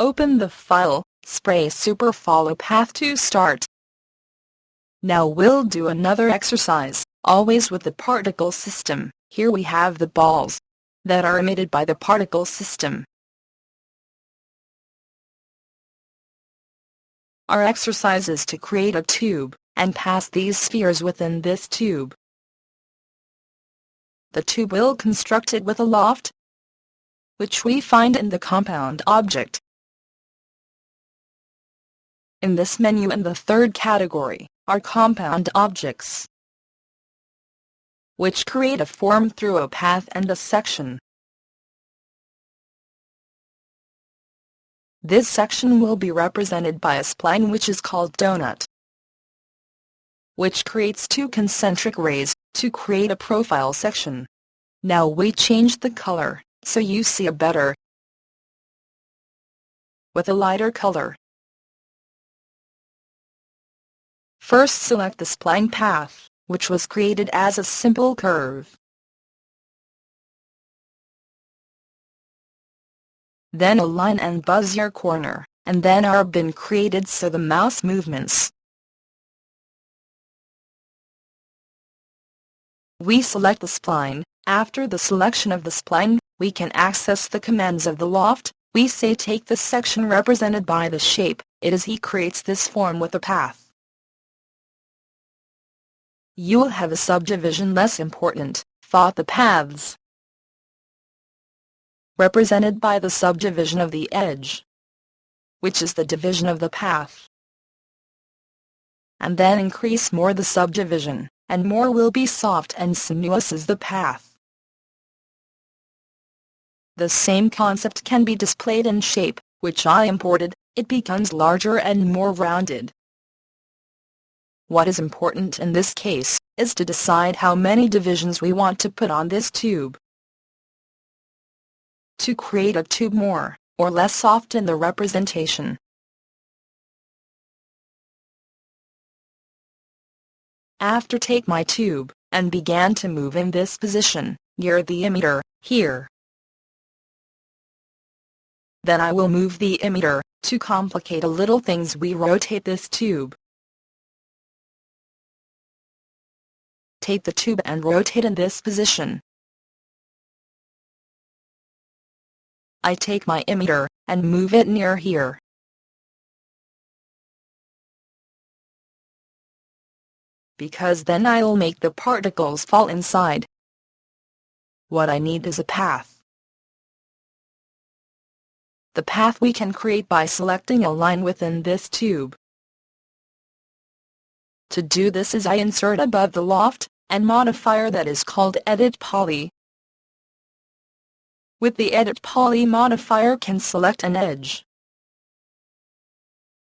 Open the file, spray super follow path to start. Now we'll do another exercise, always with the particle system. Here we have the balls that are emitted by the particle system. Our exercise is to create a tube, and pass these spheres within this tube. The tube will construct it with a loft, which we find in the compound object. In this menu in the third category are compound objects, which create a form through a path and a section. This section will be represented by a spline which is called donut, which creates two concentric rays to create a profile section. Now we change the color, so you see a better with a lighter color. First select the spline path, which was created as a simple curve. Then a line and bezier corner, and then are been created so the mouse movements. We select the spline. After the selection of the spline, we can access the commands of the loft. We say take the section represented by the shape, it is he creates this form with a path. You will have a subdivision less important, thought the paths, represented by the subdivision of the edge, which is the division of the path. And then increase more the subdivision, and more will be soft and sinuous as the path. The same concept can be displayed in shape, which I imported. It becomes larger and more rounded. What is important in this case is to decide how many divisions we want to put on this tube. To create a tube more or less soft in the representation. After take my tube and began to move in this position near the emitter here. Then I will move the emitter. To complicate a little things, we rotate this tube. Take the tube and rotate in this position. I take my emitter and move it near here. Because then I'll make the particles fall inside. What I need is a path. The path we can create by selecting a line within this tube. To do this is I insert above the loft and modifier that is called Edit Poly. With the Edit Poly modifier can select an edge.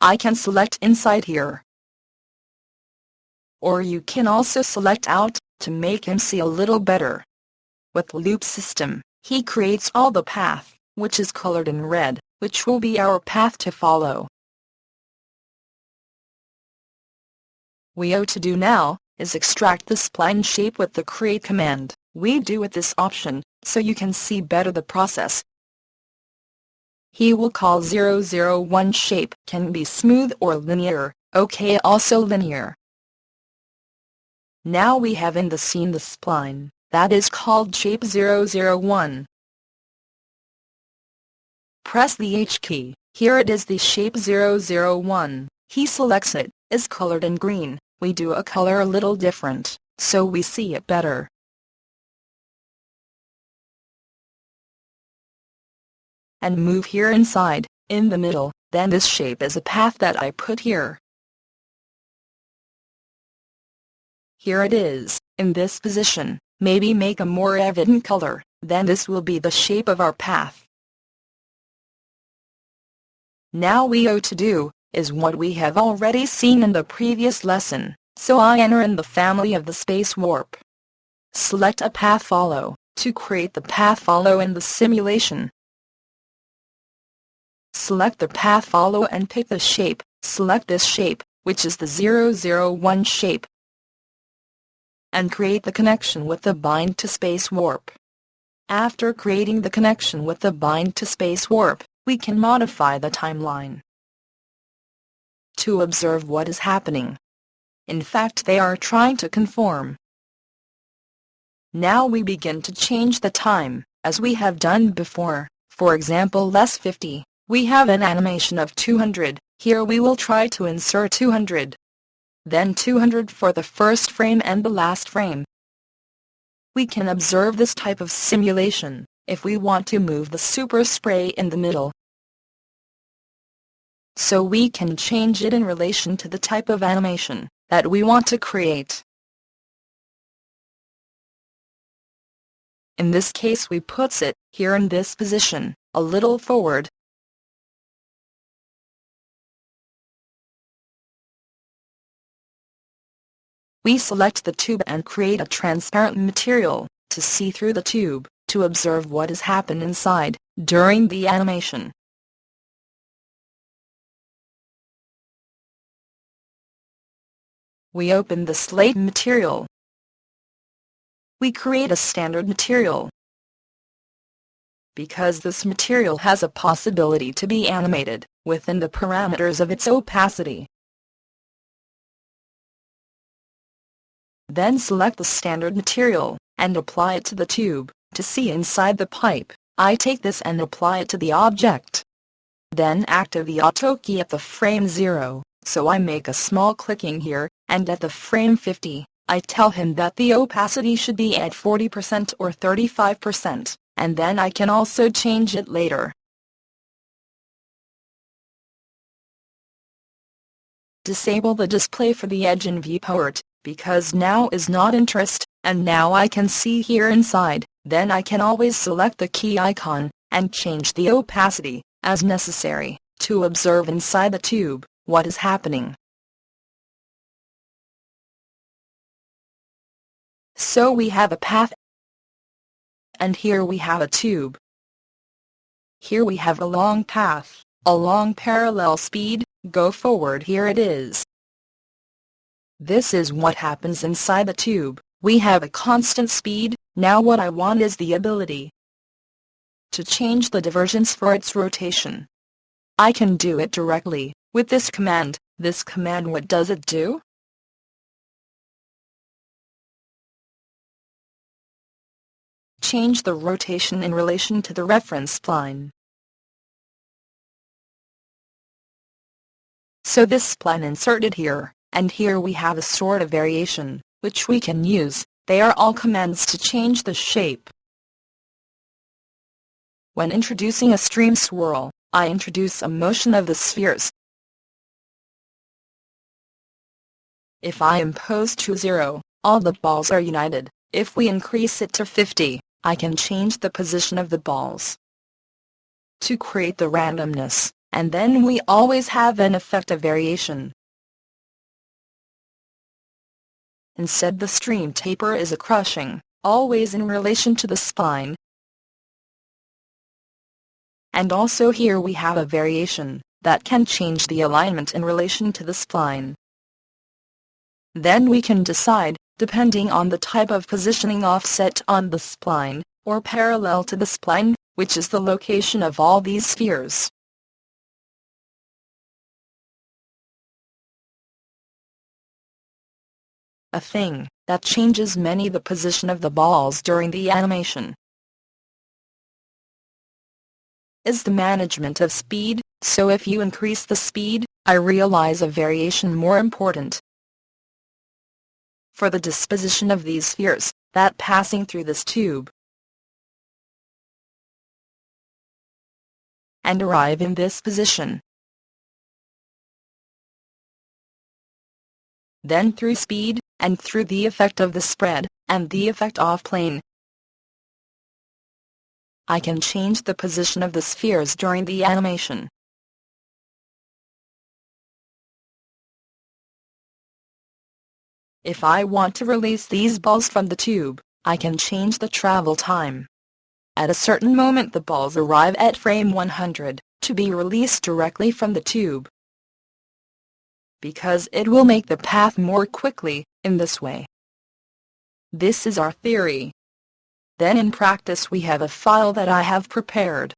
I can select inside here. Or you can also select out to make him see a little better. With loop system, he creates all the path, which is colored in red, which will be our path to follow. We ought to do now is extract the spline shape with the create command. We do with this option, so you can see better the process. He will call 001 shape can be smooth or linear, okay, also linear. Now we have in the scene the spline, that is called shape 001. Press the H key, here it is the shape 001, he selects it, is colored in green, we do a color a little different, so we see it better. And move here inside, in the middle, then this shape is a path that I put here. Here it is, in this position, maybe make a more evident color, then this will be the shape of our path. Now we ought to do, is what we have already seen in the previous lesson, so I enter in the family of the space warp. Select a path follow, to create the path follow in the simulation. Select the path follow and pick the shape, select this shape, which is the 001 shape. And create the connection with the bind to space warp. After creating the connection with the bind to space warp, We can modify the timeline to observe what is happening. In fact, they are trying to conform. Now we begin to change the time, as we have done before. For example, less 50. We have an animation of 200. Here we will try to insert 200. Then 200 for the first frame and the last frame. We can observe this type of simulation if we want to move the super spray in the middle. So we can change it in relation to the type of animation that we want to create. In this case we puts it here in this position, a little forward. We select the tube and create a transparent material to see through the tube, to observe what has happened inside during the animation. We open the slate material. We create a standard material. Because this material has a possibility to be animated within the parameters of its opacity. Then select the standard material and apply it to the tube to see inside the pipe. I take this and apply it to the object. Then activate the auto key at the frame 0, so I make a small clicking here, and at the frame 50, I tell him that the opacity should be at 40% or 35%, and then I can also change it later. Disable the display for the edge in viewport, because now is not interest, and now I can see here inside. Then I can always select the key icon, and change the opacity, as necessary, to observe inside the tube what is happening. So we have a path, and here we have a tube. Here we have a long path, a long parallel speed, go forward, here it is. This is what happens inside the tube. We have a constant speed. Now what I want is the ability to change the divergence for its rotation. I can do it directly with this command. This command, what does it do? Change the rotation in relation to the reference spline. So this spline inserted here, and here we have a sort of variation, which we can use. They are all commands to change the shape. When introducing a stream swirl, I introduce a motion of the spheres. If I impose to 0, all the balls are united. If we increase it to 50, I can change the position of the balls to create the randomness, and then we always have an effect of variation. Instead, the stream taper is a crushing, always in relation to the spline. And also here we have a variation that can change the alignment in relation to the spline. Then we can decide, depending on the type of positioning, offset on the spline, or parallel to the spline, which is the location of all these spheres. A thing that changes many the position of the balls during the animation is the management of speed. So if you increase the speed, I realize a variation more important for the disposition of these spheres that passing through this tube and arrive in this position. Then through speed, and through the effect of the spread, and the effect off plane, I can change the position of the spheres during the animation. If I want to release these balls from the tube, I can change the travel time. At a certain moment the balls arrive at frame 100, to be released directly from the tube, because it will make the path more quickly, in this way. This is our theory. Then in practice we have a file that I have prepared.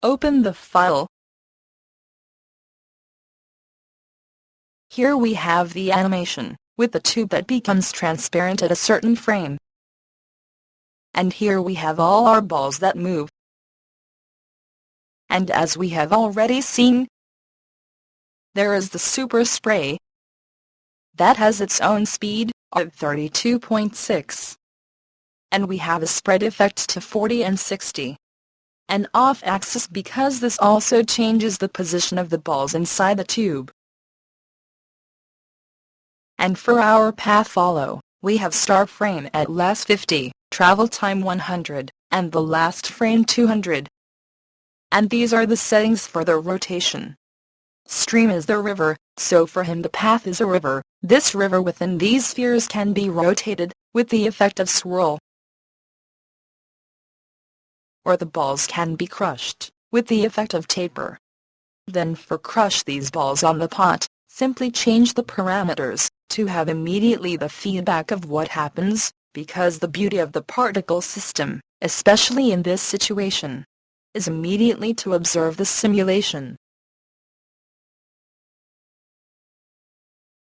Open the file. Here we have the animation, with the tube that becomes transparent at a certain frame. And here we have all our balls that move. And as we have already seen, there is the super spray that has its own speed of 32.6. And we have a spread effect to 40 and 60. An off-axis because this also changes the position of the balls inside the tube. And for our path follow, we have start frame at last 50, travel time 100, and the last frame 200. And these are the settings for the rotation. Stream is the river, so for him the path is a river. This river within these spheres can be rotated, with the effect of swirl. Or the balls can be crushed, with the effect of taper. Then for crush these balls on the pot, simply change the parameters, to have immediately the feedback of what happens, because the beauty of the particle system, especially in this situation, is immediately to observe the simulation.